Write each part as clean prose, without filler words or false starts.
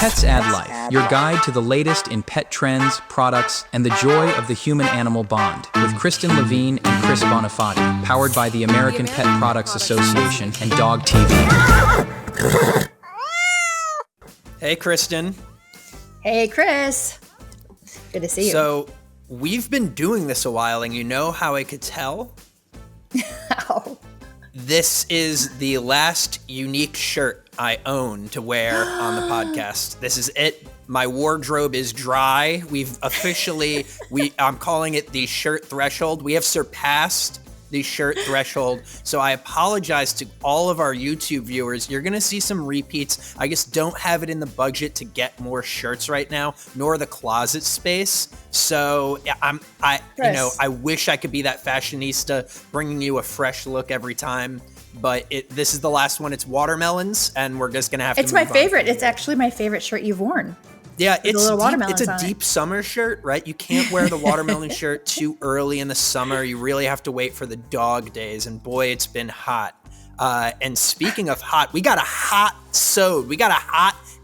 Pets Add Life, your guide to the latest in pet trends, products, and the joy of the human-animal bond, with Kristen Levine and Chris Bonifati, powered by the American Pet Products Association and DOGTV. Hey, Kristen. Hey, Chris. Good to see you. So, we've been doing this a while, and you know how I could tell? How? This is the last unique shirt I own to wear on the podcast. This is it. My wardrobe is dry. We've officially, I'm calling it the shirt threshold. We have surpassed the shirt threshold. So I apologize to all of our YouTube viewers. You're going to see some repeats. I just don't have it in the budget to get more shirts right now, nor the closet space. So I wish I could be that fashionista, bringing you a fresh look every time. But this is the last one. It's watermelons, and we're just going to have to move on. It's my favorite. It's actually my favorite shirt you've worn. Yeah, it's a deep summer shirt, right? You can't wear the watermelon shirt too early in the summer. You really have to wait for the dog days, and boy, it's been hot. And speaking of hot, we got a hot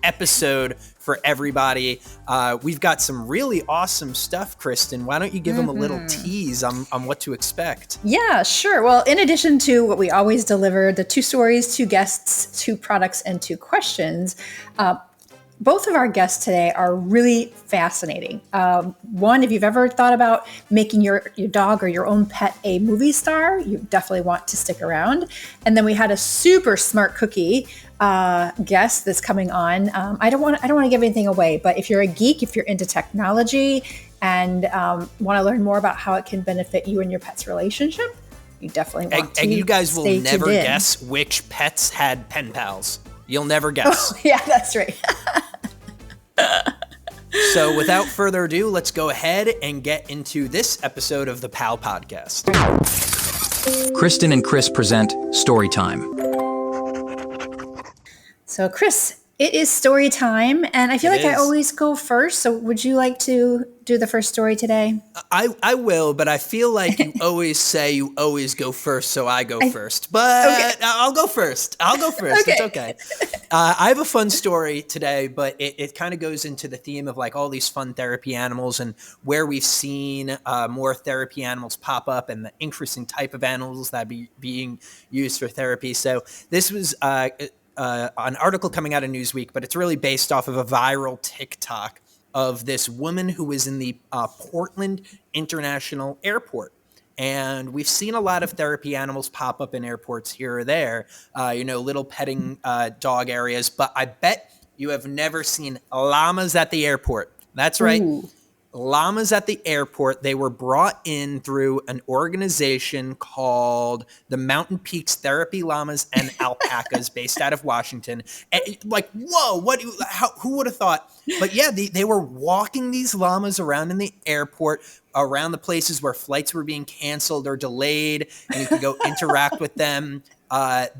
episode for everybody. We've got some really awesome stuff, Kristen. Why don't you give them a little tease on what to expect? Yeah, sure. Well, in addition to what we always deliver, the 2 stories, 2 guests, 2 products, and 2 questions, both of our guests today are really fascinating. One, if you've ever thought about making your dog or your own pet a movie star, you definitely want to stick around. And then we had a super smart cookie guest that's coming on. I don't want to give anything away, but if you're a geek, if you're into technology and want to learn more about how it can benefit you and your pet's relationship, you definitely want to. And you guys will never guess which pets had pen pals. You'll never guess. Oh, yeah, that's right. So without further ado, let's go ahead and get into this episode of the PAL Podcast. Kristen and Chris present Storytime. So Chris, it is story time, and I feel like I always go first. So would you like to do the first story today? I will, but I feel like you always say you always go first, so I go first. But okay. I'll go first. Okay. It's okay. I have a fun story today, but it kind of goes into the theme of like all these fun therapy animals and where we've seen more therapy animals pop up and the interesting type of animals that are being used for therapy. So this was an article coming out of Newsweek, but it's really based off of a viral TikTok of this woman who was in the Portland International Airport. And we've seen a lot of therapy animals pop up in airports here or there, little petting dog areas. But I bet you have never seen llamas at the airport. That's right. Ooh. Llamas at the airport. They were brought in through an organization called the Mountain Peaks Therapy Llamas and Alpacas based out of Washington. And like, whoa, who would have thought? But yeah, they were walking these llamas around in the airport, around the places where flights were being canceled or delayed, and you could go interact with them.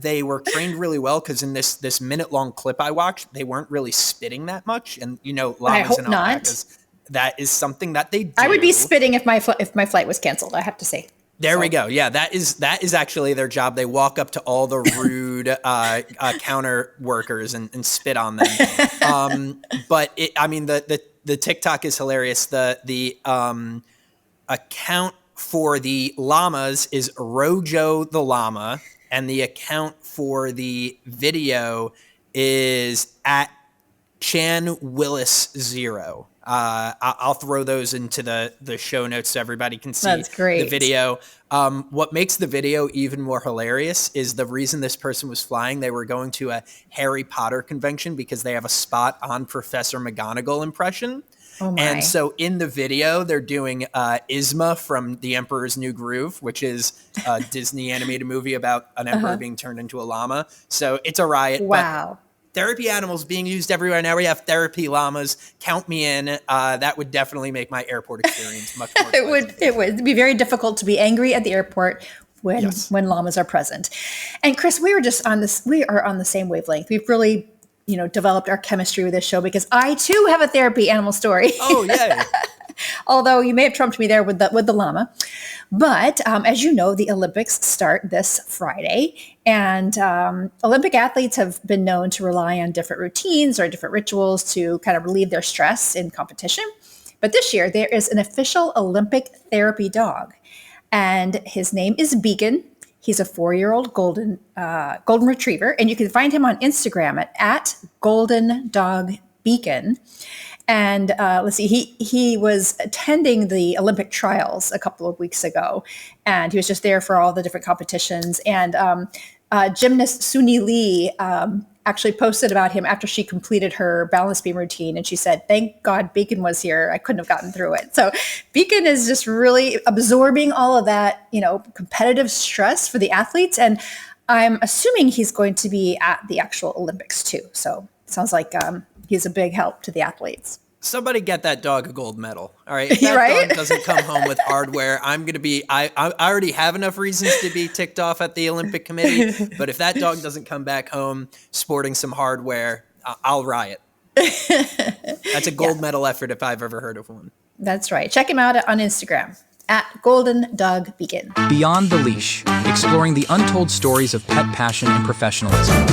They were trained really well because in this minute-long clip I watched, they weren't really spitting that much. And, llamas and alpacas, that is something that they do. I would be spitting if my flight was canceled, I have to say. There we go. Yeah, that is actually their job. They walk up to all the rude counter workers and spit on them. But the TikTok is hilarious. The account for the llamas is Rojo the llama, and the account for the video is at Chan Willis 0. I'll throw those into the show notes so everybody can see the video. What makes the video even more hilarious is the reason this person was flying. They were going to a Harry Potter convention because they have a spot on Professor McGonagall impression. Oh my. And so in the video, they're doing Yzma from The Emperor's New Groove, which is a Disney animated movie about an emperor being turned into a llama. So it's a riot. Wow. But therapy animals being used everywhere. Now we have therapy llamas. Count me in. That would definitely make my airport experience much more pleasant. It would be very difficult to be angry at the airport when llamas are present. And Chris, we are on the same wavelength. We've really, developed our chemistry with this show because I too have a therapy animal story. Oh, yeah. Although you may have trumped me there with the llama. But as you know, the Olympics start this Friday, and Olympic athletes have been known to rely on different routines or different rituals to kind of relieve their stress in competition. But this year, there is an official Olympic therapy dog, and his name is Beacon. He's a 4-year-old golden retriever, and you can find him on Instagram at Golden Dog Beacon. And let's see, he was attending the Olympic trials a couple of weeks ago, and he was just there for all the different competitions. And gymnast Suni Lee actually posted about him after she completed her balance beam routine, and she said, "Thank God Beacon was here. I couldn't have gotten through it." So Beacon is just really absorbing all of that, competitive stress for the athletes, and I'm assuming he's going to be at the actual Olympics too. So it sounds like he's a big help to the athletes. Somebody get that dog a gold medal. All right. If that Right? dog doesn't come home with hardware, I'm going to be, I already have enough reasons to be ticked off at the Olympic Committee. But if that dog doesn't come back home sporting some hardware, I'll riot. That's a gold medal effort if I've ever heard of one. That's right. Check him out on Instagram at Golden Dog Beacon. Beyond the Leash, exploring the untold stories of pet passion and professionalism.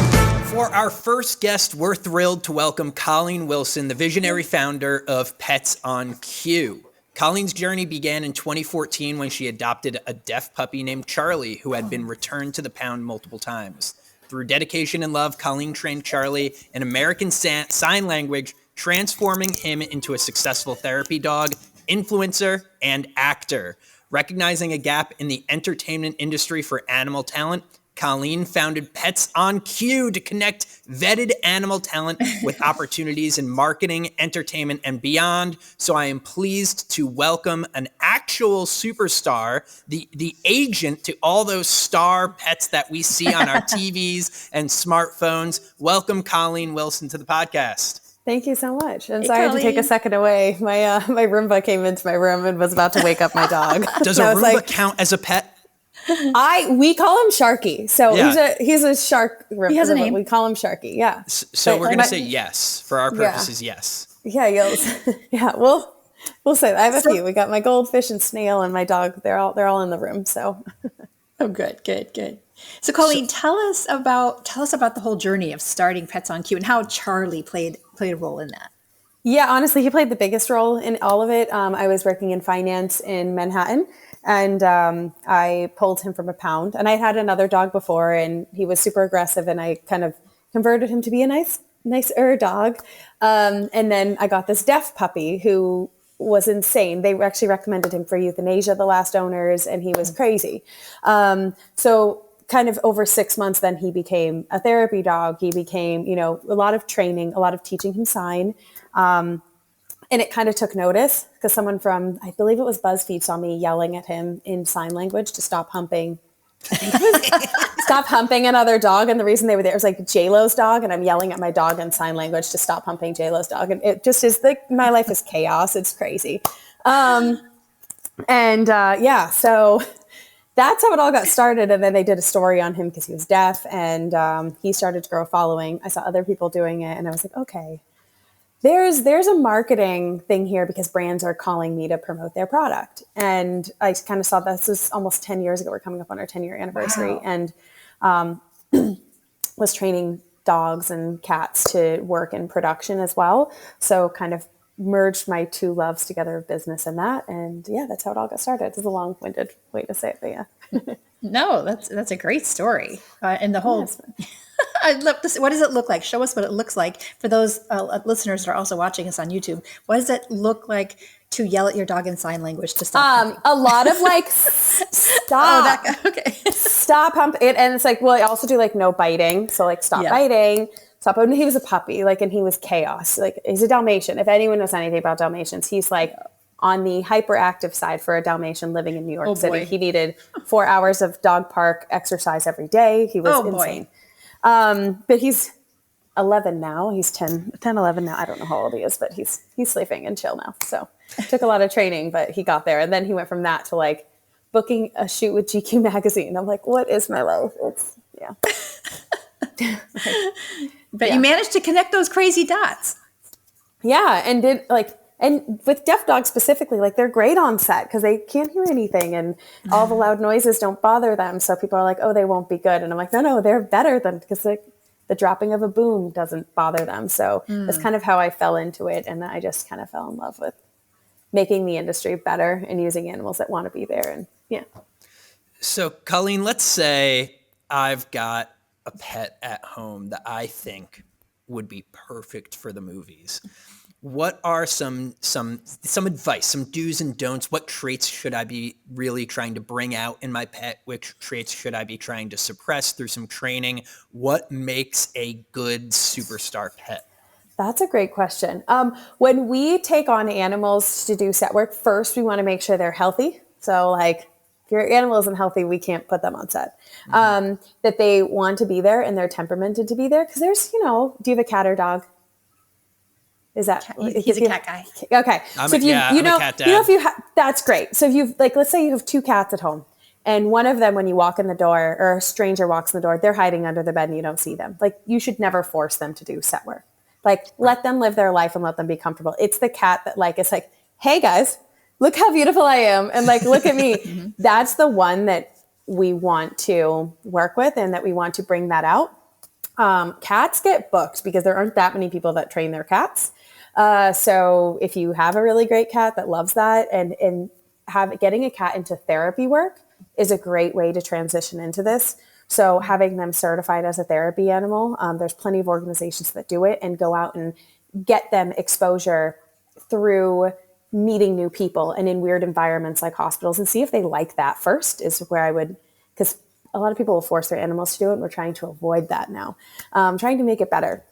For our first guest, we're thrilled to welcome Colleen Wilson, the visionary founder of Pets on Cue. Colleen's journey began in 2014 when she adopted a deaf puppy named Charlie, who had been returned to the pound multiple times. Through dedication and love, Colleen trained Charlie in American Sign Language, transforming him into a successful therapy dog, influencer, and actor. Recognizing a gap in the entertainment industry for animal talent, Colleen founded Pets on Cue to connect vetted animal talent with opportunities in marketing, entertainment, and beyond. So I am pleased to welcome an actual superstar, the agent to all those star pets that we see on our TVs and smartphones. Welcome, Colleen Wilson, to the podcast. Thank you so much. I'm Hey, sorry to take Colleen. a second away. My Roomba came into my room and was about to wake up my dog. Does a Roomba count as a pet? We call him Sharky. So Yeah. he's a shark. He has a name. We call him Sharky. Yeah. So But we're going my- to say yes. For our purposes, yes. Yeah. Yeah. We'll say that. I have a few. We got my goldfish and snail and my dog. They're all in the room. So Oh, good. So Colleen, tell us about the whole journey of starting Pets on Cue and how Charlie played a role in that. yeah, honestly, he played the biggest role in all of it. I was working in finance in Manhattan. And I pulled him from a pound. And I had another dog before, and he was super aggressive. And I kind of converted him to be a nicer dog. And then I got this deaf puppy who was insane. They actually recommended him for euthanasia, the last owners, and he was crazy. So kind of over 6 months, then he became a therapy dog. He became, a lot of training, a lot of teaching him sign. And it kind of took notice because someone from, I believe it was BuzzFeed, saw me yelling at him in sign language to stop humping. Stop humping another dog. And the reason they were there was like J-Lo's dog. And I'm yelling at my dog in sign language to stop humping J-Lo's dog. And it just is like, my life is chaos. It's crazy. So that's how it all got started. And then they did a story on him because he was deaf, and he started to grow a following. I saw other people doing it, and I was like, okay. There's a marketing thing here because brands are calling me to promote their product. And I kind of saw this was almost 10 years ago. We're coming up on our 10-year anniversary. Wow. And was training dogs and cats to work in production as well. So kind of merged my two loves together of business and that. And yeah, that's how it all got started. It's a long-winded way to say it, but yeah. No, that's a great story. And the whole, Yes. I'd love to see, what does it look like? Show us what it looks like for those listeners that are also watching us on YouTube. What does it look like to yell at your dog in sign language to stop humping? A lot of like, stop. Okay. Stop humping it. And it's like, well, I also do like no biting. So like stop biting, stop. And he was a puppy, like, and he was chaos. Like he's a Dalmatian. If anyone knows anything about Dalmatians, he's like on the hyperactive side for a Dalmatian living in New York City. Boy. He needed 4 hours of dog park exercise every day. He was insane. But he's 11 now. He's 10, 11 now. I don't know how old he is, but he's sleeping and chill now. So it took a lot of training, but he got there. And then he went from that to like booking a shoot with GQ magazine. I'm like, what is my life? It's, yeah. But you managed to connect those crazy dots. Yeah. And did like And with deaf dogs specifically, like they're great on set because they can't hear anything and all the loud noises don't bother them. So people are like, oh, they won't be good. And I'm like, no, they're better than, because the dropping of a boom doesn't bother them. So that's kind of how I fell into it. And I just kind of fell in love with making the industry better and using animals that want to be there. And yeah. So Colleen, let's say I've got a pet at home that I think would be perfect for the movies. What are some advice, some do's and don'ts? What traits should I be really trying to bring out in my pet? Which traits should I be trying to suppress through some training? What makes a good superstar pet? That's a great question. When we take on animals to do set work, first we want to make sure they're healthy. So like if your animal isn't healthy, we can't put them on set. That they want to be there and they're temperamented to be there. Because there's, do you have a cat or dog? Is that he's a cat guy? Okay, I'm so a cat dad. if you that's great. So if you've let's say you have two cats at home, and one of them, when you walk in the door or a stranger walks in the door, they're hiding under the bed and you don't see them. Like you should never force them to do set work. Like let them live their life and let them be comfortable. It's the cat that it's like, hey guys, look how beautiful I am, and like look at me. That's the one that we want to work with and that we want to bring that out. Cats get booked because there aren't that many people that train their cats. So if you have a really great cat that loves that and getting a cat into therapy work is a great way to transition into this. So having them certified as a therapy animal, there's plenty of organizations that do it and go out and get them exposure through meeting new people and in weird environments like hospitals, and see if they like that first is where I would, because a lot of people will force their animals to do it. And we're trying to avoid that now, trying to make it better.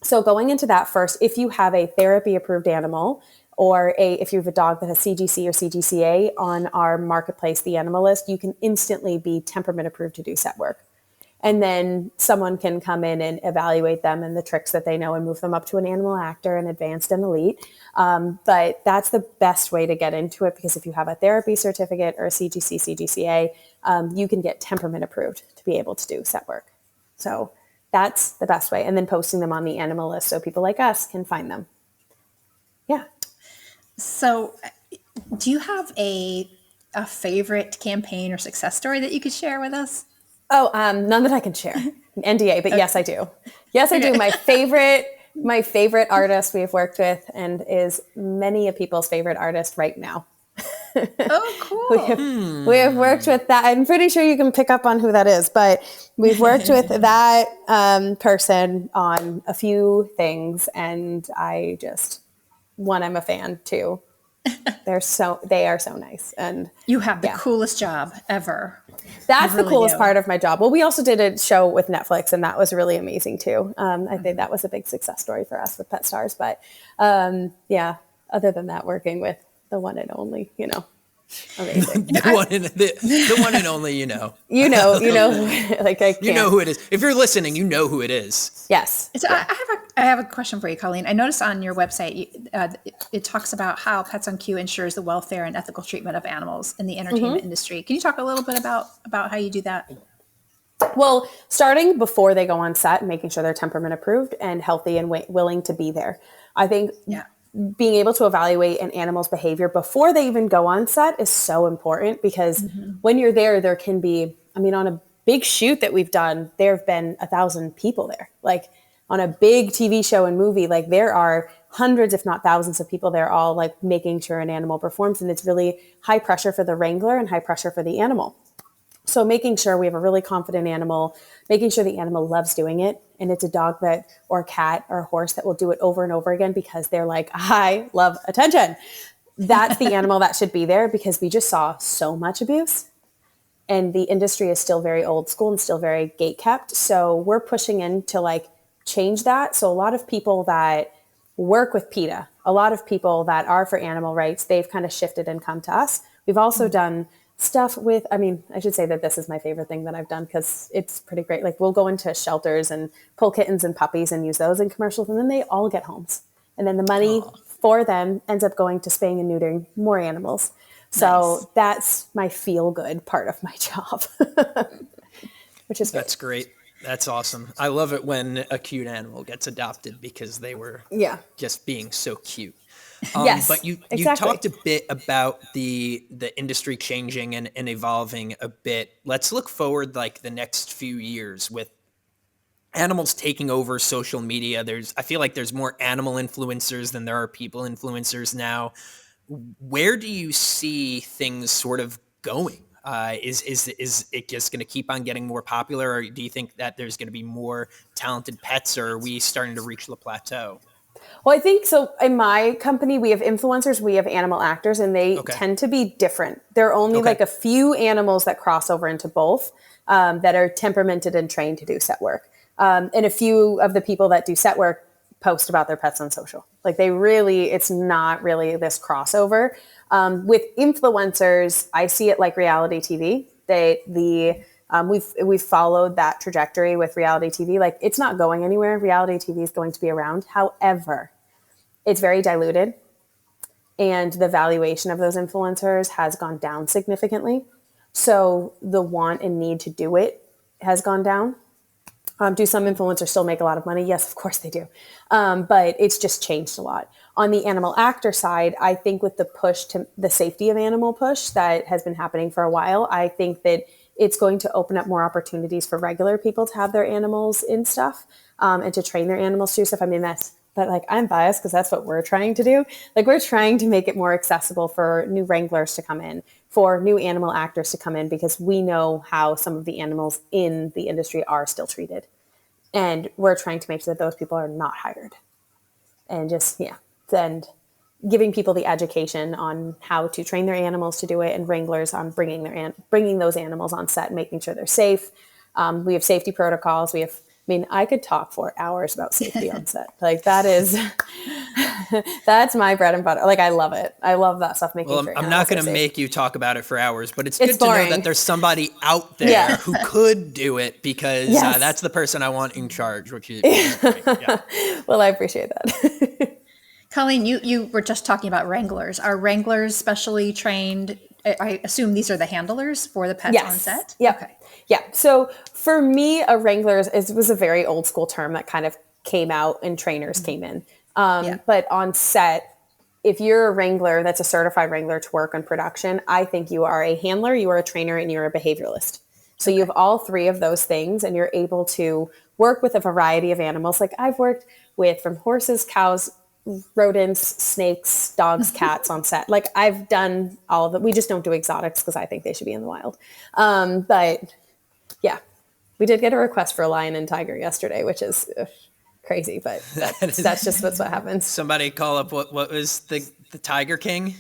So going into that first, if you have a therapy approved animal or if you have a dog that has CGC or CGCA on our marketplace, the animal list, you can instantly be temperament approved to do set work. And then someone can come in and evaluate them and the tricks that they know and move them up to an animal actor and advanced and elite. But that's the best way to get into it, because if you have a therapy certificate or a CGC, CGCA, you can get temperament approved to be able to do set work. So that's the best way. And then posting them on the animal list so people like us can find them. Yeah. So do you have a favorite campaign or success story that you could share with us? Oh, none that I can share. NDA, but yes, I do. Yes, I do. My favorite artist we've worked with and is many of people's favorite artist right now. Oh, cool. We have worked with that. I'm pretty sure you can pick up on who that is, but we've worked with that person on a few things, and I'm a fan too. They are so nice, and you have the coolest job ever. That's really the coolest part of my job. Well, we also did a show with Netflix, and that was really amazing too. I think that was a big success story for us with Pet Stars. But other than that, working with the one and only, amazing. the one and only, you know, like I can't. You know who it is. If you're listening, you know who it is. Yes. So I have a question for you, Colleen. I noticed on your website, it talks about how Pets on Cue ensures the welfare and ethical treatment of animals in the entertainment industry. Can you talk a little bit about how you do that? Well, starting before they go on set and making sure they're temperament approved and healthy and willing to be there. I think being able to evaluate an animal's behavior before they even go on set is so important, because when you're there can be, on a big shoot that we've done, there have been 1,000 people there. Like on a big TV show and movie, like there are hundreds, if not thousands of people there, all like making sure an animal performs. And it's really high pressure for the wrangler and high pressure for the animal. So making sure we have a really confident animal, making sure the animal loves doing it. And it's a dog or a cat or a horse that will do it over and over again because they're like, I love attention. That's the animal that should be there, because we just saw so much abuse. And the industry is still very old school and still very gate kept. So we're pushing in to change that. So a lot of people that work with PETA, a lot of people that are for animal rights, they've kind of shifted and come to us. We've also done stuff with, I should say that this is my favorite thing that I've done because it's pretty great. Like we'll go into shelters and pull kittens and puppies and use those in commercials, and then they all get homes. And then the money for them ends up going to spaying and neutering more animals. So that's my feel good part of my job, which is great. That's great. That's awesome. I love it when a cute animal gets adopted because they were just being so cute. Yes, But you exactly. talked a bit about the industry changing and evolving a bit. Let's look forward like the next few years with animals taking over social media. I feel like there's more animal influencers than there are people influencers now. Where do you see things sort of going? Is it just going to keep on getting more popular, or do you think that there's going to be more talented pets, or are we starting to reach the plateau? Well, I think so. In my company, we have influencers, we have animal actors, and they Okay. tend to be different. There are only Okay. like a few animals that cross over into both that are temperamented and trained to do set work. And a few of the people that do set work post about their pets on social. Like it's not really this crossover. With influencers, I see it like reality TV. We've followed that trajectory with reality TV. Like it's not going anywhere. Reality TV is going to be around. However, it's very diluted, and the valuation of those influencers has gone down significantly. So the want and need to do it has gone down. Do some influencers still make a lot of money? Yes, of course they do. But it's just changed a lot. On the animal actor side, I think with the push to the safety of animal push that has been happening for a while, I think that it's going to open up more opportunities for regular people to have their animals in stuff and to train their animals to do stuff. I mean, but like I'm biased because that's what we're trying to do. Like we're trying to make it more accessible for new wranglers to come in, for new animal actors to come in, because we know how some of the animals in the industry are still treated. And we're trying to make sure that those people are not hired. And just, and giving people the education on how to train their animals to do it, and wranglers on bringing those animals on set and making sure they're safe. We have safety protocols. I could talk for hours about safety on set. Like that's my bread and butter. Like I love it. I love that stuff. I'm not going to make you talk about it for hours, but it's good boring. to know that there's somebody out there who could do it, because that's the person I want in charge, which is great. Yeah. Well, I appreciate that. Colleen, you were just talking about wranglers. Are wranglers specially trained? I assume these are the handlers for the pets on set? Yeah. Okay. Yeah. So for me, a wrangler was a very old school term that kind of came out and trainers came in. But on set, if you're a wrangler that's a certified wrangler to work on production, I think you are a handler, you are a trainer, and you're a behavioralist. So you have all three of those things, and you're able to work with a variety of animals. Like I've worked with from horses, cows, rodents, snakes, dogs, cats on set. Like I've done all of it. We just don't do exotics because I think they should be in the wild. But yeah, we did get a request for a lion and tiger yesterday, which is crazy, but that's just what happens. Somebody call up what was the Tiger King?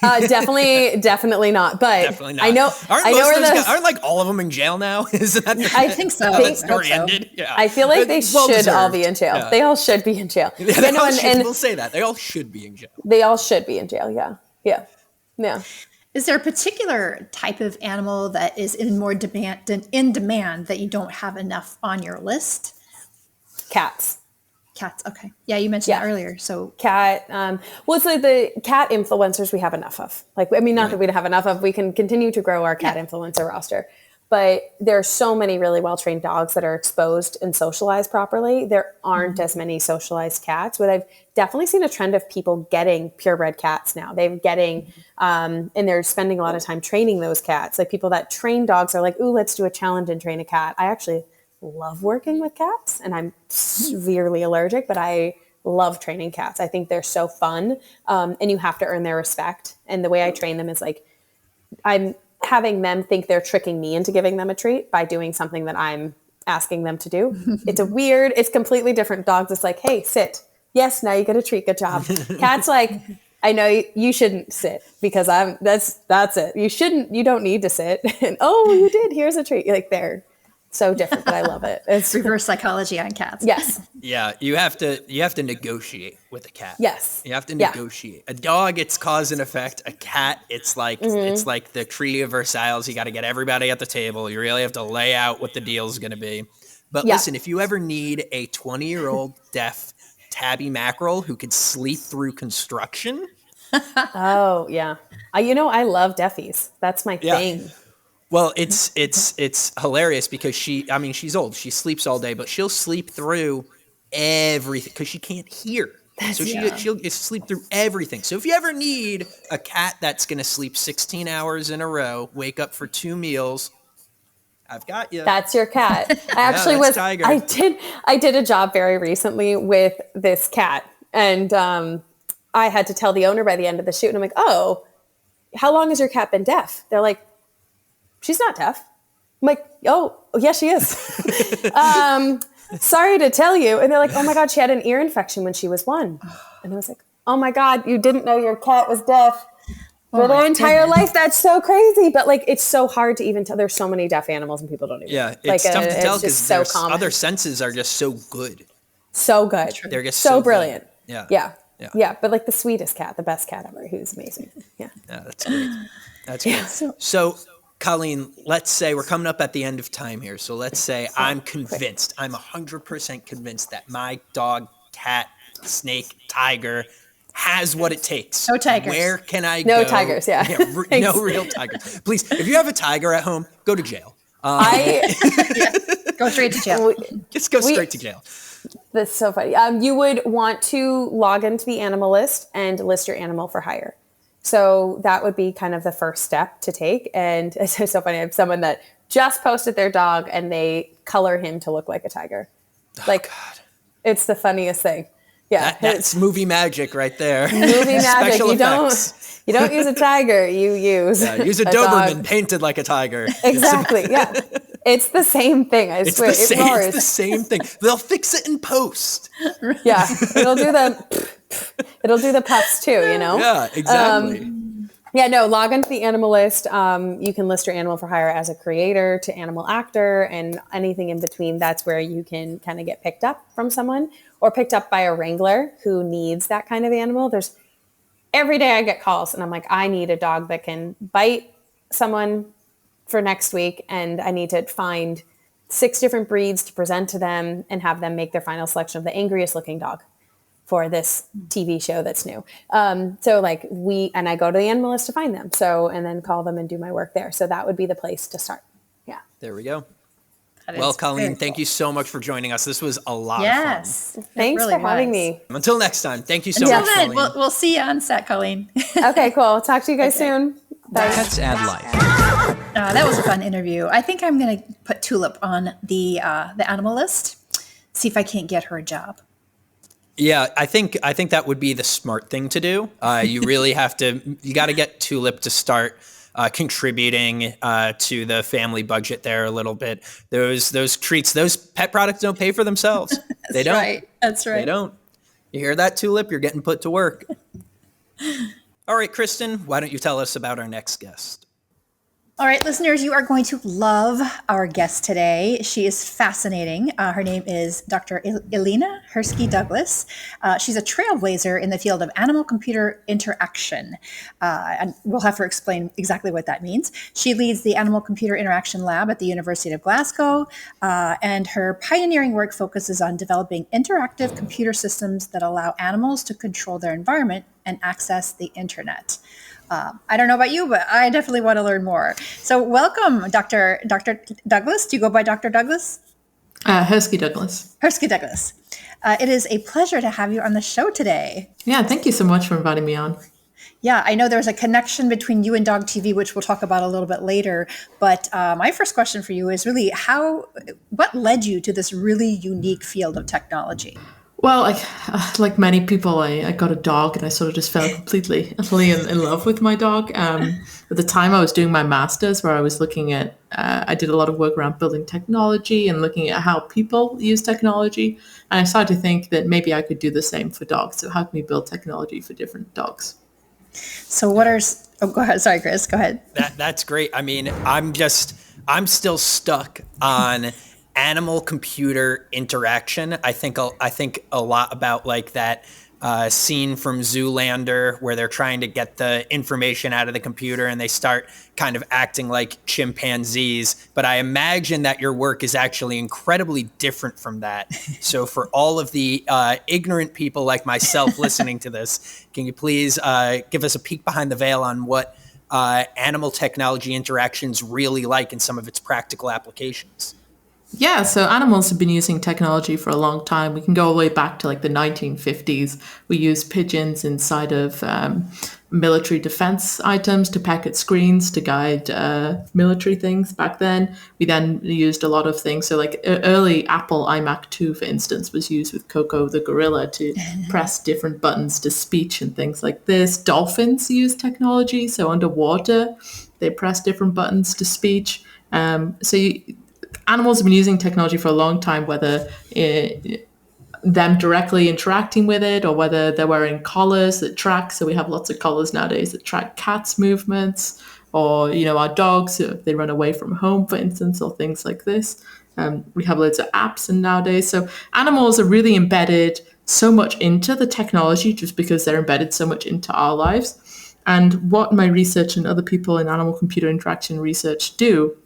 Definitely not. But definitely not. I know aren't like all of them in jail now? Isn't that I think so. how that story ended? Yeah. I feel like they should all be in jail. Yeah. They all should be in jail. We'll say that. They all should be in jail. They all should be in jail. Yeah. Is there a particular type of animal that is in demand that you don't have enough on your list? Cats. Cats. Okay. Yeah, you mentioned that earlier. So cat. It's like the cat influencers we have enough of. Not that we don't have enough of. We can continue to grow our cat influencer roster. But there are so many really well-trained dogs that are exposed and socialized properly. There aren't as many socialized cats, but I've definitely seen a trend of people getting purebred cats now. And they're spending a lot of time training those cats. Like people that train dogs are like, ooh, let's do a challenge and train a cat. I actually love working with cats, and I'm severely allergic, but I love training cats. I think they're so fun, and you have to earn their respect. And the way I train them is like, I'm having them think they're tricking me into giving them a treat by doing something that I'm asking them to do. It's completely different. Dogs, it's like, hey, sit. Yes, now you get a treat. Good job. Cats like, I know you shouldn't sit because that's it. You don't need to sit. And oh, you did. Here's a treat. Like they're so different, but I love it. It's reverse psychology on cats. Yes. Yeah, you have to negotiate with a cat. Yes. You have to negotiate. A dog, it's cause and effect. A cat, it's like the Treaty of Versailles. You got to get everybody at the table. You really have to lay out what the deal is going to be. But listen, if you ever need a 20-year-old deaf tabby mackerel who could sleep through construction. Oh yeah, I love deafies. That's my thing. Well, it's hilarious because she's old. She sleeps all day, but she'll sleep through everything because she can't hear. So she'll sleep through everything. So if you ever need a cat that's going to sleep 16 hours in a row, wake up for 2 meals, I've got you. That's your cat. I actually Tiger. I did a job very recently with this cat, and I had to tell the owner by the end of the shoot, and I'm like, oh, how long has your cat been deaf? They're like, she's not deaf. I'm like, oh, yeah, she is. Sorry to tell you. And they're like, oh my God, she had an ear infection when she was 1. And I was like, oh my God, you didn't know your cat was deaf for their entire life. That's so crazy. But like, it's so hard to even tell. There's so many deaf animals and people don't even know. It's tough to tell because so common. Other senses are just so good. So good. They're just so brilliant. Good. Yeah. But like the sweetest cat, the best cat ever, who's amazing. Yeah. That's great. That's great. So Colleen, let's say we're coming up at the end of time here. So let's say I'm convinced, I'm 100% convinced that my dog, cat, snake, tiger has what it takes. No tigers. Where can I go? No tigers, yeah. No real tigers. Please, if you have a tiger at home, go to jail. Go straight to jail. Just go straight to jail. That's so funny. You would want to log into the animal list and list your animal for hire. So that would be kind of the first step to take. And it's so funny. I have someone that just posted their dog and they color him to look like a tiger. God. It's the funniest thing. Yeah. That's movie magic right there. Movie magic. Special effects. You don't use a tiger. You use use a Doberman painted like a tiger. Exactly. Yeah. It's the same thing. I swear. It roars. It's the same thing. They'll fix it in post. Yeah. It'll do the puffs too, you know? Yeah, exactly. Log onto the animal list. You can list your animal for hire as a creator to animal actor and anything in between. That's where you can kind of get picked up from someone or picked up by a wrangler who needs that kind of animal. Every day I get calls and I'm like, I need a dog that can bite someone for next week. And I need to find 6 different breeds to present to them and have them make their final selection of the angriest looking dog for this TV show that's new. I go to the animal list to find them. And then call them and do my work there. So that would be the place to start. Yeah. There we go. Well, Colleen, thank you so much for joining us. This was a lot of fun. Thanks for having me. Until next time, thank you so much, Colleen. We'll see you on set, Colleen. Okay, cool. Talk to you guys soon. Bye. Pets add life. That was a fun interview. I think I'm going to put Tulip on the animal list. See if I can't get her a job. Yeah, I think that would be the smart thing to do. You really got to get Tulip to start contributing to the family budget there a little bit. Those treats, those pet products don't pay for themselves. They don't. Right. That's right. They don't. You hear that, Tulip? You're getting put to work. All right, Kristen, why don't you tell us about our next guest? All right, listeners, you are going to love our guest today. She is fascinating. Her name is Dr. Ilyena Hirskyj-Douglas. She's a trailblazer in the field of animal-computer interaction. And we'll have her explain exactly what that means. She leads the Animal-Computer Interaction Lab at the University of Glasgow, and her pioneering work focuses on developing interactive computer systems that allow animals to control their environment and access the internet. I don't know about you, but I definitely want to learn more. So welcome, Dr. Douglas. Do you go by Dr. Douglas? Hirskyj-Douglas. Hirskyj-Douglas. It is a pleasure to have you on the show today. Yeah, thank you so much for inviting me on. Yeah, I know there's a connection between you and DOGTV, which we'll talk about a little bit later. But my first question for you is really what led you to this really unique field of technology? Well, like many people, I got a dog and I sort of just fell completely in love with my dog. At the time I was doing my master's where I was looking at, I did a lot of work around building technology and looking at how people use technology. And I started to think that maybe I could do the same for dogs. So how can we build technology for different dogs? So go ahead. Sorry, Chris, go ahead. That's great. I mean, I'm still stuck on animal computer interaction. I think a lot about like that scene from Zoolander where they're trying to get the information out of the computer and they start kind of acting like chimpanzees. But I imagine that your work is actually incredibly different from that. So for all of the ignorant people like myself listening to this, can you please give us a peek behind the veil on what animal technology interactions really like in some of its practical applications? Yeah, so animals have been using technology for a long time. We can go all the way back to like the 1950s. We used pigeons inside of military defense items to peck at screens to guide military things back then. We then used a lot of things. So like early Apple iMac 2, for instance, was used with Coco the gorilla to press different buttons to speech and things like this. Dolphins use technology. So underwater, they press different buttons to speech. Animals have been using technology for a long time, whether them directly interacting with it or whether they're wearing collars that track. So we have lots of collars nowadays that track cats' movements, or our dogs if they run away from home, for instance, or things like this. We have loads of apps and nowadays. So animals are really embedded so much into the technology just because they're embedded so much into our lives. And what my research and other people in animal computer interaction research do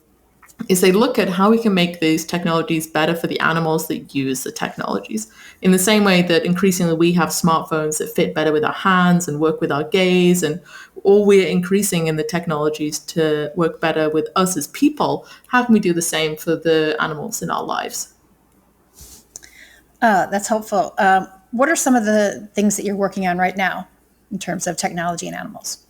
is they look at how we can make these technologies better for the animals that use the technologies. In the same way that increasingly we have smartphones that fit better with our hands and work with our gaze, and all we're increasing in the technologies to work better with us as people, how can we do the same for the animals in our lives? That's helpful. What are some of the things that you're working on right now in terms of technology and animals?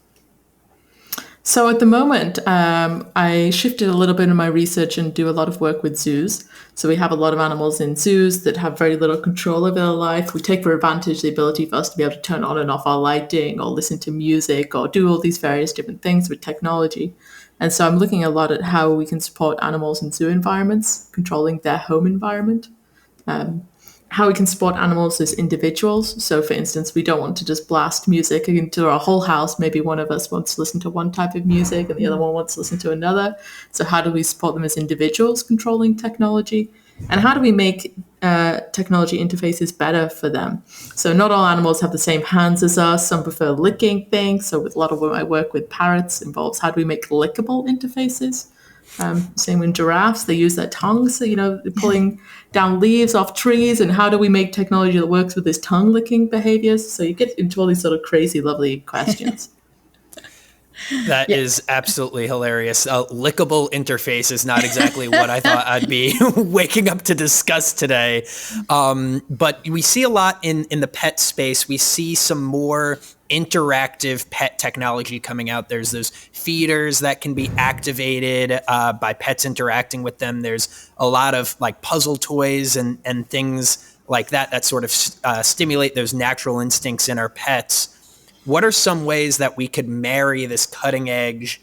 So at the moment, I shifted a little bit in my research and do a lot of work with zoos. So we have a lot of animals in zoos that have very little control over their life. We take for advantage the ability for us to be able to turn on and off our lighting or listen to music or do all these various different things with technology. And so I'm looking a lot at how we can support animals in zoo environments, controlling their home environment. How we can support animals as individuals. So for instance, we don't want to just blast music into our whole house. Maybe one of us wants to listen to one type of music and the other one wants to listen to another. So how do we support them as individuals controlling technology? And how do we make technology interfaces better for them? So not all animals have the same hands as us. Some prefer licking things. So with a lot of my work with parrots involves how do we make lickable interfaces? Same with giraffes, they use their tongues, so, pulling down leaves off trees, and how do we make technology that works with this tongue licking behaviors? So you get into all these sort of crazy, lovely questions. That is absolutely hilarious. A lickable interface is not exactly what I thought I'd be waking up to discuss today. But we see a lot in the pet space. We see some more interactive pet technology coming out. There's those feeders that can be activated by pets interacting with them. There's a lot of like puzzle toys and things like that sort of stimulate those natural instincts in our pets. What are some ways that we could marry this cutting edge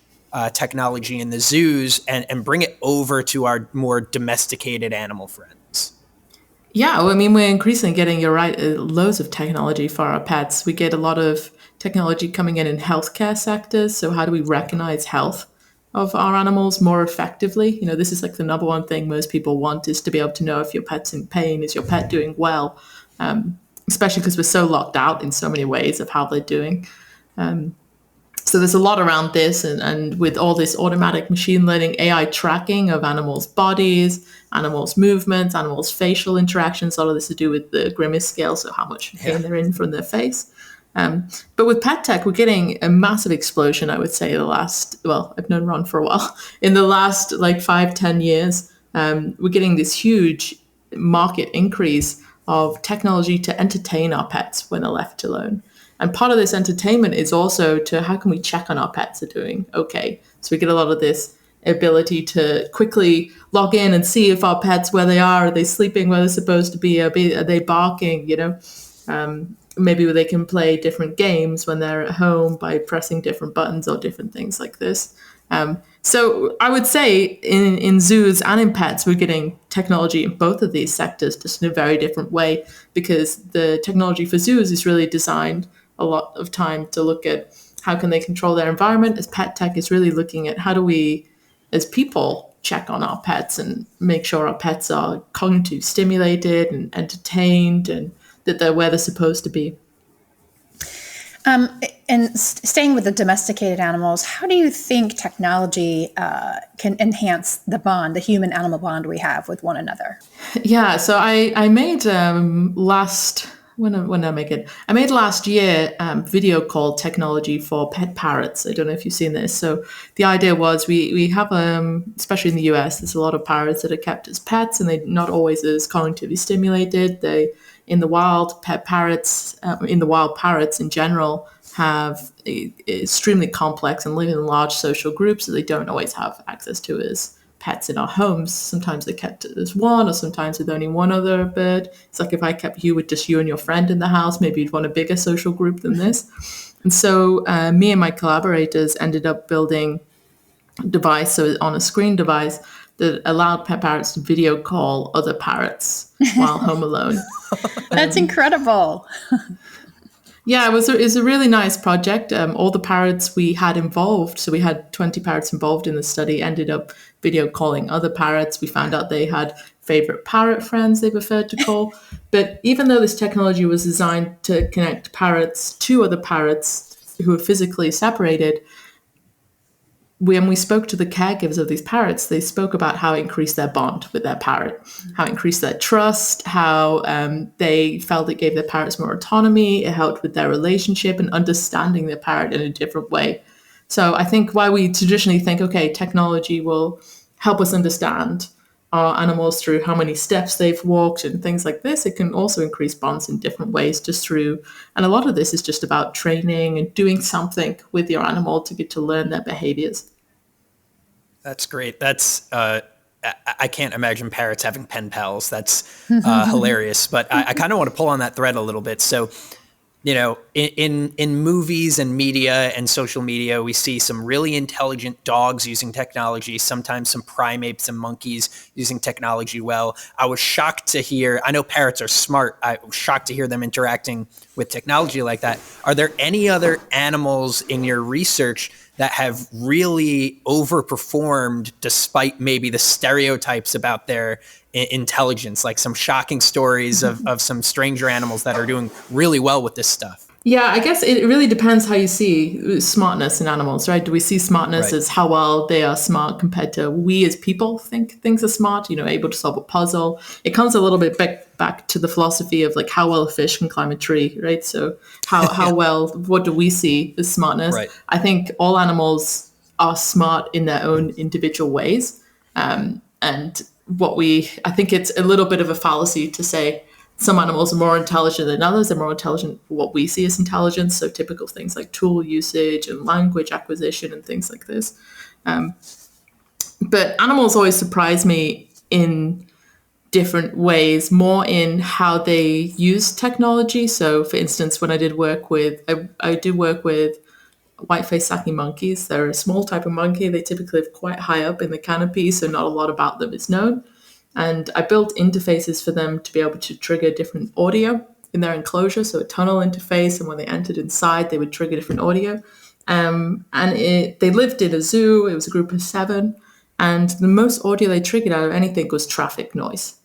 technology in the zoos and bring it over to our more domesticated animal friends? Yeah, well, I mean, we're increasingly getting, you're right, loads of technology for our pets. We get a lot of technology coming in healthcare sectors. So how do we recognize health of our animals more effectively? This is like the number one thing most people want, is to be able to know if your pet's in pain, is your pet doing well? Especially because we're so locked out in so many ways of how they're doing. So there's a lot around this, and with all this automatic machine learning, AI tracking of animals' bodies, animals' movements, animals' facial interactions, all of this to do with the grimace scale, so how much pain they're in from their face. But with pet tech, we're getting a massive explosion, I would say, I've known Ron for a while. In the last 5-10 years, we're getting this huge market increase of technology to entertain our pets when they're left alone. And part of this entertainment is also to how can we check on our pets are doing okay. So we get a lot of this ability to quickly log in and see if our pets, where they are they sleeping where they're supposed to be, are they barking, maybe they can play different games when they're at home by pressing different buttons or different things like this. So I would say in zoos and in pets, we're getting technology in both of these sectors just in a very different way, because the technology for zoos is really designed a lot of time to look at how can they control their environment. As pet tech is really looking at how do we, as people, check on our pets and make sure our pets are cognitively stimulated and entertained and that they're where they're supposed to be. And staying with the domesticated animals, how do you think technology can enhance the bond, the human-animal bond we have with one another? Yeah, so I made last when I make it? I made last year video call technology for pet parrots. I don't know if you've seen this. So the idea was we have, especially in the US, there's a lot of parrots that are kept as pets, and they're not always as cognitively stimulated. In the wild, parrots in general have extremely complex and live in large social groups that they don't always have access to as pets in our homes. Sometimes they're kept as one, or sometimes with only one other bird. It's like if I kept you with just you and your friend in the house, maybe you'd want a bigger social group than this. And so me and my collaborators ended up building a device, so on a screen device, that allowed pet parrots to video call other parrots while home alone. That's incredible. Yeah, it was a really nice project. All the parrots we had involved, so we had 20 parrots involved in the study, ended up video calling other parrots. We found out they had favorite parrot friends they preferred to call. But even though this technology was designed to connect parrots to other parrots who were physically separated, when we spoke to the caregivers of these parrots, they spoke about how it increased their bond with their parrot, how it increased their trust, how they felt it gave their parrots more autonomy, it helped with their relationship and understanding their parrot in a different way. So I think why we traditionally think, okay, technology will help us understand our animals through how many steps they've walked and things like this, it can also increase bonds in different ways just through, and a lot of this is just about training and doing something with your animal to get to learn their behaviors. That's great. That's I can't imagine parrots having pen pals. That's hilarious. But I kind of want to pull on that thread a little bit. So, you know, in movies and media and social media, we see some really intelligent dogs using technology, sometimes some primates and monkeys using technology well. I was shocked to hear, I know parrots are smart. I was shocked to hear them interacting with technology like that. Are there any other animals in your research that have really overperformed despite maybe the stereotypes about their intelligence, like some shocking stories of some stranger animals that are doing really well with this stuff? Yeah, I guess it really depends how you see smartness in animals, right? Do we see smartness as how well they are smart compared to we as people think things are smart, you know, able to solve a puzzle? It comes a little bit back to the philosophy of like how well a fish can climb a tree, right? So how well, what do we see as smartness? Right. I think all animals are smart in their own individual ways. And I think it's a little bit of a fallacy to say some animals are more intelligent than others. They're more intelligent for what we see as intelligence. So typical things like tool usage and language acquisition and things like this. But animals always surprise me in different ways, more in how they use technology. So for instance, when I did work with white-faced saki monkeys. They're a small type of monkey. They typically live quite high up in the canopy, so not a lot about them is known. And I built interfaces for them to be able to trigger different audio in their enclosure, so a tunnel interface, and when they entered inside, they would trigger different audio. They lived in a zoo. It was a group of 7, and the most audio they triggered out of anything was traffic noise.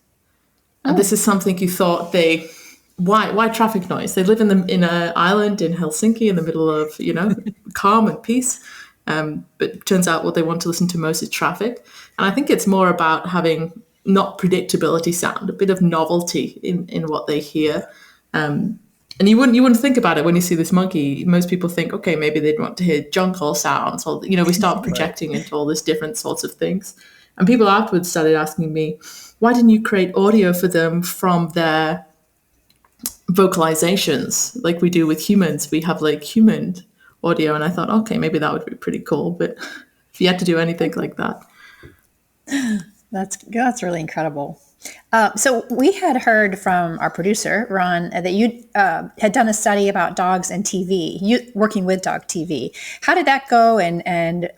And this is something you thought why traffic noise? They live in an island in Helsinki in the middle of, calm and peace. But it turns out what they want to listen to most is traffic. And I think it's more about having not predictability sound, a bit of novelty in what they hear. And you wouldn't think about it when you see this monkey. Most people think, okay, maybe they'd want to hear jungle sounds, or we start projecting into all these different sorts of things. And people afterwards started asking me, why didn't you create audio for them from their vocalizations like we do with humans? We have like human audio, and I thought, okay, maybe that would be pretty cool. But if you had to do anything like that, that's really incredible. So we had heard from our producer, Ron, that you had done a study about dogs and TV, working with DOGTV. How did that go, and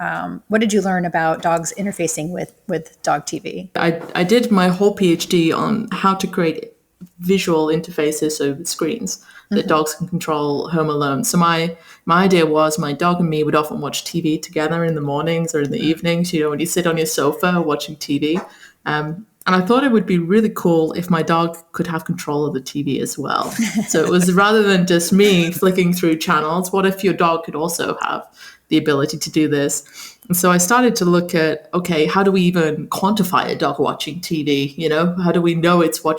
what did you learn about dogs interfacing with DOGTV? I did my whole PhD on how to create visual interfaces over screens that dogs can control home alone. So my idea was my dog and me would often watch TV together in the mornings or in the evenings, when you sit on your sofa watching TV. And And I thought it would be really cool if my dog could have control of the TV as well. So it was rather than just me flicking through channels, what if your dog could also have the ability to do this? And so I started to look at, okay, how do we even quantify a dog watching TV? You know, how do we know it's they're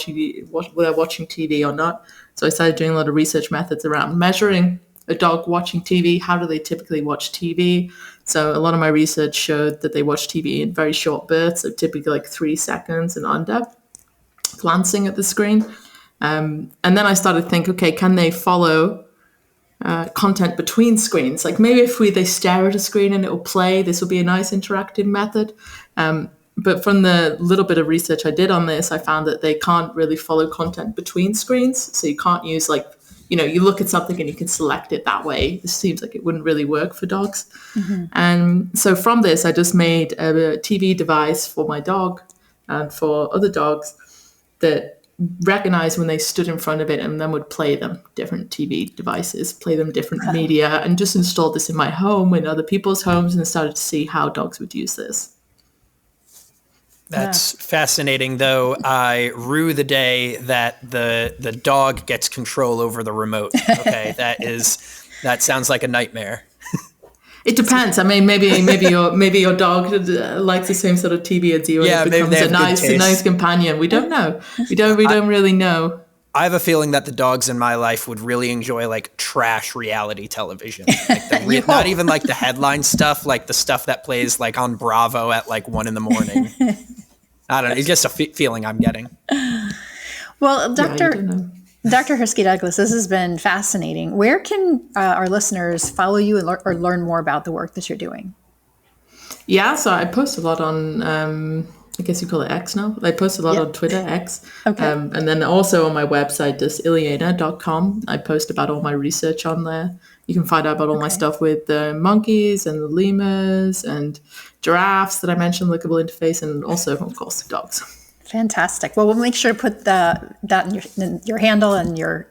watching TV or not? So I started doing a lot of research methods around measuring a dog watching TV. How do they typically watch TV? So a lot of my research showed that they watch TV in very short bursts, so typically like 3 seconds and under, glancing at the screen. And then I started to think, okay, can they follow content between screens? Like maybe if they stare at a screen and it will play, this will be a nice interactive method. But from the little bit of research I did on this, I found that they can't really follow content between screens. So you can't use you look at something and you can select it that way. This seems like it wouldn't really work for dogs. Mm-hmm. And so from this, I just made a TV device for my dog and for other dogs that recognized when they stood in front of it and then would play them different TV devices, play them different media, and just installed this in my home and other people's homes and started to see how dogs would use this. That's fascinating, though. I rue the day that the dog gets control over the remote. Okay, that sounds like a nightmare. It depends. I mean, maybe your dog likes the same sort of TV as you, and it becomes a nice companion. We don't know. We don't really know. I have a feeling that the dogs in my life would really enjoy like trash reality television, like not even like the headline stuff, like the stuff that plays like on Bravo at like 1 a.m. I don't know. It's just a feeling I'm getting. Well, Dr. Hirskyj-Douglas, this has been fascinating. Where can our listeners follow you or learn more about the work that you're doing? Yeah, so I post a lot on, I guess you call it X now. I post a lot on Twitter, X. Okay. And then also on my website, just Ilyena.com. I post about all my research on there. You can find out about all my stuff with the monkeys and the lemurs and giraffes that I mentioned, lickable interface, and also, of course, dogs. Fantastic. Well, we'll make sure to put that in your handle and your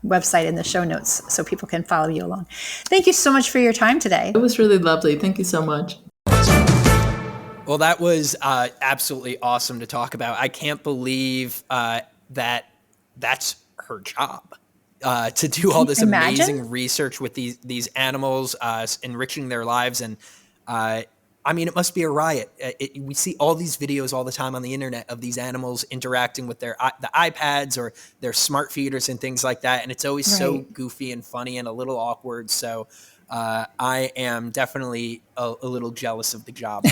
website in the show notes so people can follow you along. Thank you so much for your time today. It was really lovely. Thank you so much. Well, that was absolutely awesome to talk about. I can't believe that that's her job, to do all this amazing research with these animals, enriching their lives. And I mean, it must be a riot. We see all these videos all the time on the internet of these animals interacting with the iPads or their smart feeders and things like that. And it's always so goofy and funny and a little awkward. So I am definitely a little jealous of the job.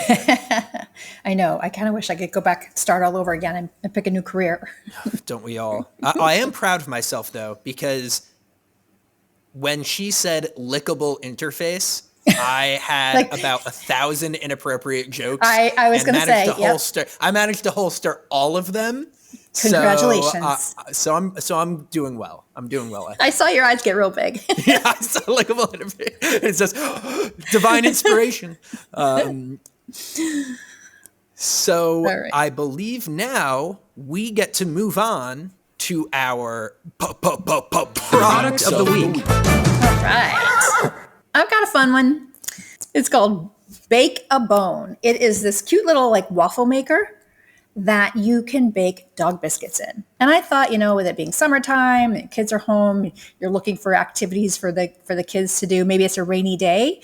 I know. I kind of wish I could go back and start all over again and pick a new career. Don't we all? I am proud of myself, though, because when she said lickable interface, I had about 1,000 inappropriate jokes. I was going to say, I managed to holster all of them. Congratulations. So I'm doing well. I'm doing well. I saw your eyes get real big. Yeah, I saw lickable interface. It says divine inspiration. So I believe now we get to move on to our product of the week. All right. I've got a fun one. It's called Bake a Bone. It is this cute little like waffle maker that you can bake dog biscuits in. And I thought, with it being summertime, and kids are home, you're looking for activities for the kids to do. Maybe it's a rainy day.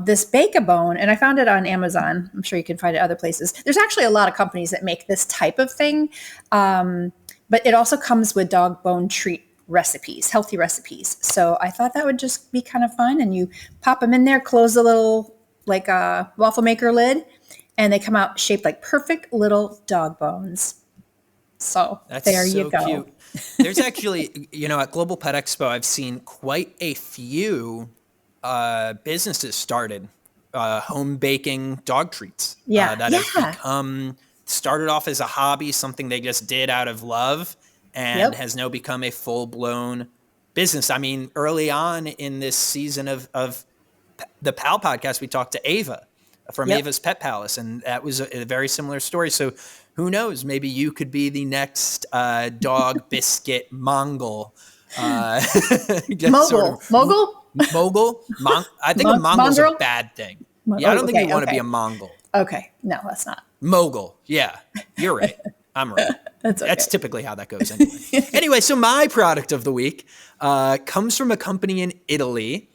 This Bake a Bone, and I found it on Amazon. I'm sure you can find it other places. There's actually a lot of companies that make this type of thing. But it also comes with dog bone treat recipes, healthy recipes. So I thought that would just be kind of fun. And you pop them in there, close the little like waffle maker lid, and they come out shaped like perfect little dog bones. So there you go. Cute. There's actually, at Global Pet Expo, I've seen quite a few businesses started home baking dog treats. That have become started off as a hobby, something they just did out of love, and has now become a full-blown business. I mean, early on in this season of the Pal podcast, we talked to Ava from Ava's Pet Palace, and that was a very similar story. So who knows? Maybe you could be the next dog biscuit Mongol. Mogul? Mogul? I think a Mongol's a bad thing. I don't think you want to be a Mongol. Okay. No, that's not. Mogul. Yeah, you're right. I'm wrong. That's okay. That's typically how that goes anyway. Anyway, so my product of the week comes from a company in Italy,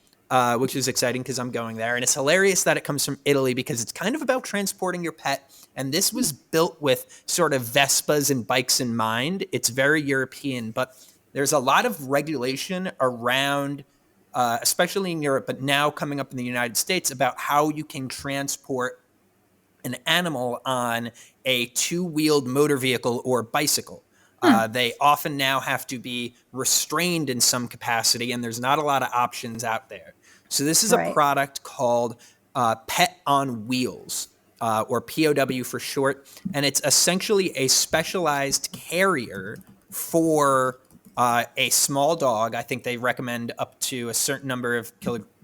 which is exciting because I'm going there. And it's hilarious that it comes from Italy because it's kind of about transporting your pet. And this was built with sort of Vespas and bikes in mind. It's very European, but there's a lot of regulation around, especially in Europe, but now coming up in the United States, about how you can transport an animal on a two-wheeled motor vehicle or bicycle. They often now have to be restrained in some capacity, and there's not a lot of options out there. So this is a product called Pet on Wheels, or POW for short, and it's essentially a specialized carrier for a small dog. I think they recommend up to a certain number of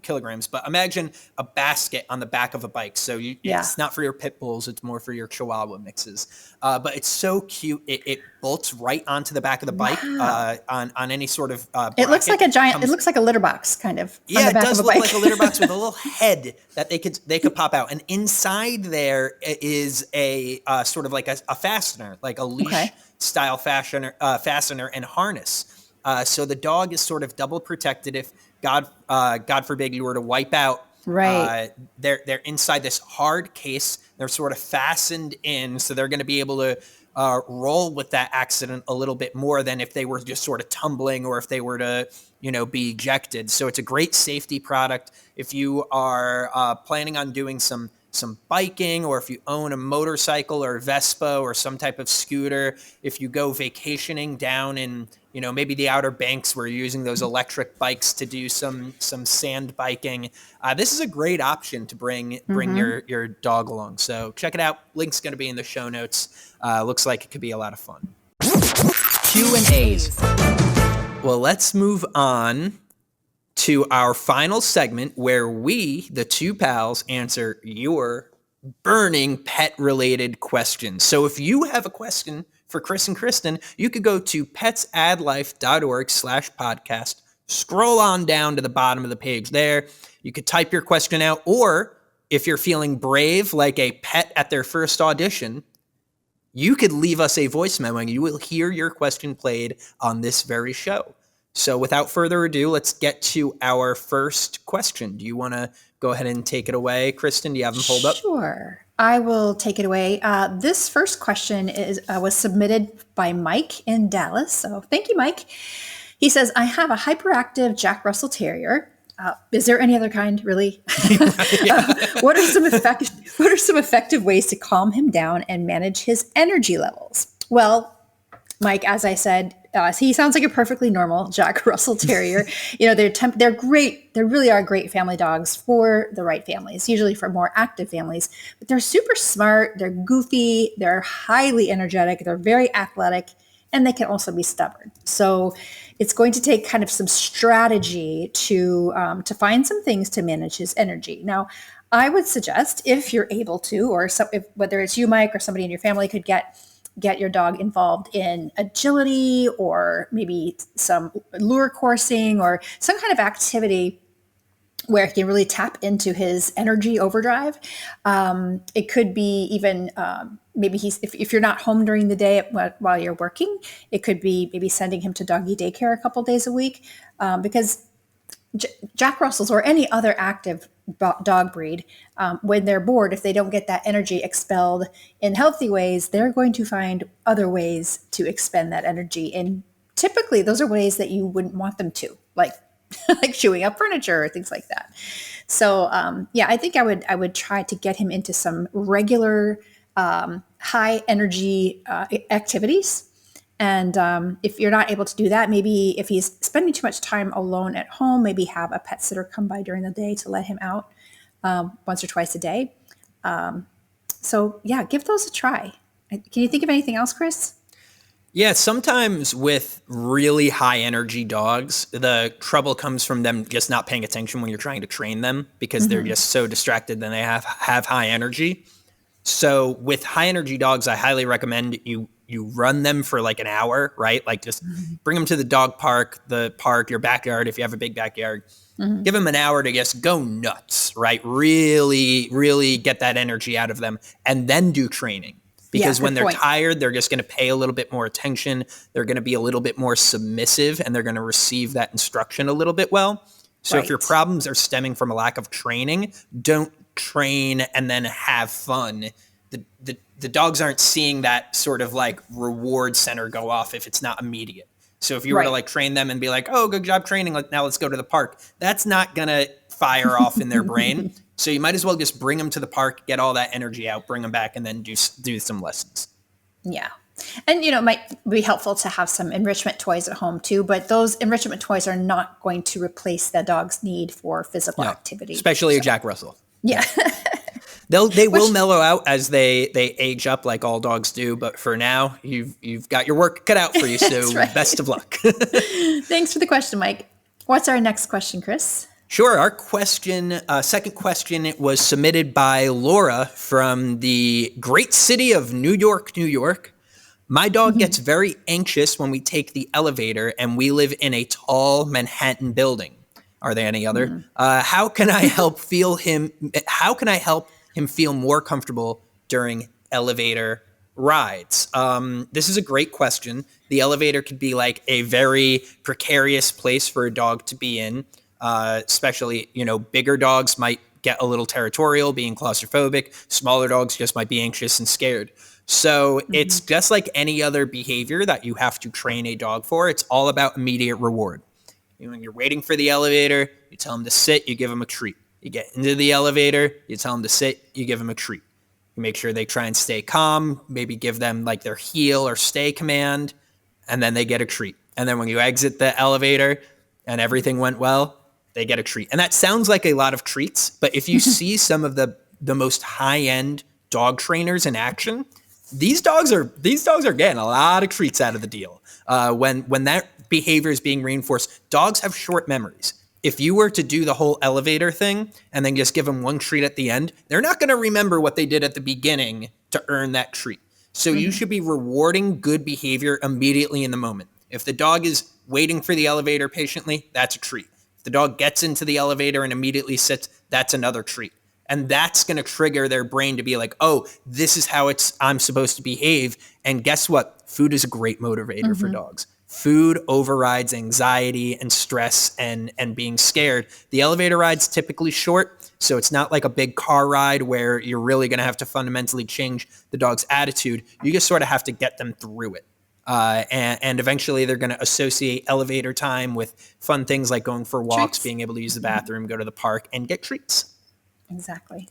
kilograms, but imagine a basket on the back of a bike. So it's not for your pit bulls, it's more for your Chihuahua mixes. But it's so cute. It bolts right onto the back of the bike on any sort of bracket. It looks like a giant, it looks like a litter box kind of. Yeah, on the back it does of a look bike. like a litter box with a little head that they could pop out. And inside there is a sort of like a fastener, like a leash style fastener and harness. So the dog is sort of double protected if God forbid you were to wipe out. Right. They're inside this hard case. They're sort of fastened in, so they're going to be able to roll with that accident a little bit more than if they were just sort of tumbling or if they were to, be ejected. So it's a great safety product. If you are planning on doing some biking, or if you own a motorcycle or Vespa or some type of scooter, if you go vacationing down in, maybe the Outer Banks where you're using those electric bikes to do some sand biking, this is a great option to bring your dog along. So check it out. Link's going to be in the show notes. Looks like it could be a lot of fun. Q&As. Well, let's move on to our final segment where we, the two pals, answer your burning pet-related questions. So if you have a question for Chris and Kristen, you could go to petsaddlife.org/podcast, scroll on down to the bottom of the page there. You could type your question out, or if you're feeling brave like a pet at their first audition, you could leave us a voice memo and you will hear your question played on this very show. So without further ado, let's get to our first question. Do you want to go ahead and take it away, Kristen? Do you have them pulled up? Sure. I will take it away. This first question was submitted by Mike in Dallas. So thank you, Mike. He says, I have a hyperactive Jack Russell Terrier. Is there any other kind, really? What are some effective ways to calm him down and manage his energy levels? Well, Mike, as I said, he sounds like a perfectly normal Jack Russell Terrier. They're great. They really are great family dogs for the right families, usually for more active families. But they're super smart. They're goofy. They're highly energetic. They're very athletic, and they can also be stubborn. So it's going to take kind of some strategy to find some things to manage his energy. Now, I would suggest, if you're able to, or whether it's you, Mike, or somebody in your family could get your dog involved in agility, or maybe some lure coursing, or some kind of activity where he can really tap into his energy overdrive. It could be even maybe if you're not home during the day while you're working, it could be maybe sending him to doggy daycare a couple days a week, because Jack Russells or any other active dog breed, when they're bored, if they don't get that energy expelled in healthy ways, they're going to find other ways to expend that energy. And typically those are ways that you wouldn't want them to, like chewing up furniture or things like that. So I think I would try to get him into some regular high energy activities. And if you're not able to do that, maybe if he's spending too much time alone at home, maybe have a pet sitter come by during the day to let him out once or twice a day. Give those a try. Can you think of anything else, Chris? Yeah, sometimes with really high energy dogs, the trouble comes from them just not paying attention when you're trying to train them, because they're just so distracted that they have high energy. So with high energy dogs, I highly recommend you run them for like an hour, right? Like just bring them to the dog park, your backyard, if you have a big backyard. Give them an hour to just go nuts, right? Really, really get that energy out of them, and then do training. because Yeah, when good they're point. tired, they're just going to pay a little bit more attention. They're going to be a little bit more submissive, and they're going to receive that instruction a little bit well. So if your Right. problems are stemming from a lack of training, don't train and then have fun. The dogs aren't seeing that sort of like reward center go off if it's not immediate. So if you were to Right. like train them and be like, oh, good job training, now let's go to the park, that's not going to fire off in their brain. So you might as well just bring them to the park, get all that energy out, bring them back, and then do some lessons. Yeah. And, it might be helpful to have some enrichment toys at home too, but those enrichment toys are not going to replace the dog's need for physical activity. Especially a Jack Russell. Yeah. They will mellow out as they age up, like all dogs do. But for now, you've got your work cut out for you. So right. Best of luck. Thanks for the question, Mike. What's our next question, Chris? Sure. Our second question, was submitted by Laura from the great city of New York, New York. My dog gets very anxious when we take the elevator, and we live in a tall Manhattan building. Are there any other? How can I help him feel more comfortable during elevator rides? This is a great question. The elevator could be like a very precarious place for a dog to be in. Especially, bigger dogs might get a little territorial, being claustrophobic. Smaller dogs just might be anxious and scared. So it's just like any other behavior that you have to train a dog for. It's all about immediate reward. When you're waiting for the elevator, you tell them to sit, you give them a treat. You get into the elevator, you tell them to sit, you give them a treat. You make sure they try and stay calm, maybe give them like their heel or stay command, and then they get a treat. And then when you exit the elevator and everything went well, they get a treat. And that sounds like a lot of treats, but if you see some of the most high-end dog trainers in action, these dogs are getting a lot of treats out of the deal. When that behavior is being reinforced, dogs have short memories. If you were to do the whole elevator thing and then just give them one treat at the end, they're not going to remember what they did at the beginning to earn that treat. So you should be rewarding good behavior immediately in the moment. If the dog is waiting for the elevator patiently, that's a treat. If the dog gets into the elevator and immediately sits, that's another treat. And that's going to trigger their brain to be like, oh, this is how I'm supposed to behave. And guess what? Food is a great motivator for dogs. Food overrides anxiety and stress and being scared. The elevator ride's typically short, so it's not like a big car ride where you're really going to have to fundamentally change the dog's attitude. You just sort of have to get them through it. And eventually they're going to associate elevator time with fun things like going for walks, Treats. being able to use the bathroom, go to the park, and get treats. Exactly.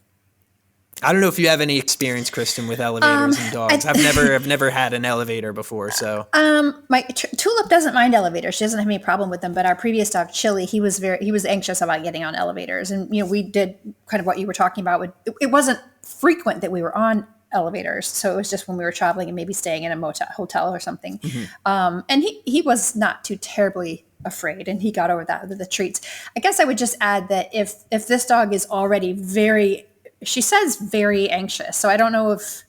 I don't know if you have any experience, Kristen, with elevators and dogs. I've never had an elevator before, so. My Tulip doesn't mind elevators. She doesn't have any problem with them. But our previous dog, Chili, he was anxious about getting on elevators, and we did kind of what you were talking about. It wasn't frequent that we were on elevators, so it was just when we were traveling and maybe staying in a hotel or something. And he was not too terribly afraid, and he got over that with the treats. I guess I would just add that if this dog is already she says very anxious, so I don't know if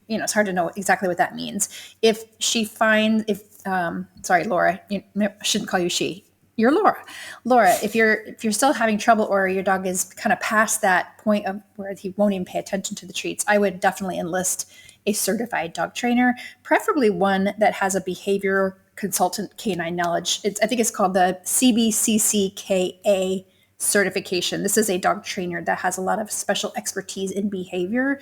it's hard to know exactly what that means. If she finds sorry, Laura, I shouldn't call you she. You're Laura. Laura, if you're still having trouble or your dog is kind of past that point of where he won't even pay attention to the treats, I would definitely enlist a certified dog trainer, preferably one that has a behavior consultant canine knowledge. I think it's called the CBCCKA certification. This is a dog trainer that has a lot of special expertise in behavior,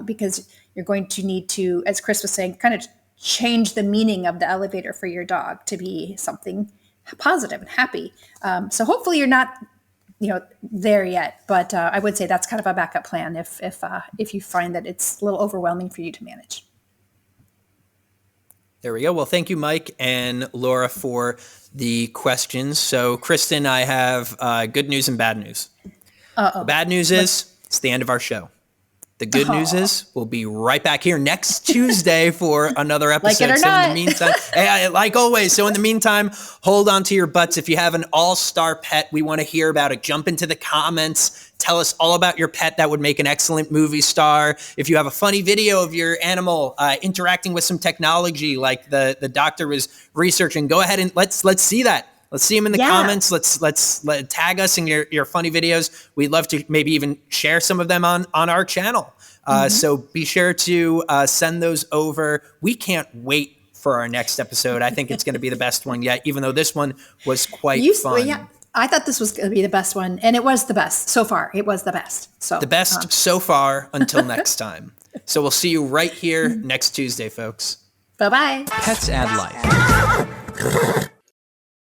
because you're going to need to, as Chris was saying, kind of change the meaning of the elevator for your dog to be something positive and happy. So hopefully you're not, there yet, but I would say that's kind of a backup plan if you find that it's a little overwhelming for you to manage. There we go. Well, thank you, Mike and Laura, for the questions. So, Kristen, I have good news and bad news. The bad news is it's the end of our show. The good news is we'll be right back here next Tuesday for another episode. Like it or so not. in the meantime, like always, so in the meantime, hold on to your butts. If you have an all-star pet, we want to hear about it. Jump into the comments. Tell us all about your pet. That would make an excellent movie star. If you have a funny video of your animal interacting with some technology like the doctor was researching, go ahead and let's see that. Let's see them in the Yeah. comments. Let's tag us in your funny videos. We'd love to maybe even share some of them on our channel. So be sure to send those over. We can't wait for our next episode. I think it's going to be the best one yet, even though this one was quite fun. Yeah, I thought this was going to be the best one, and it was the best so far. It was the best. So The best so far until next time. So we'll see you right here next Tuesday, folks. Bye-bye. Pets add life.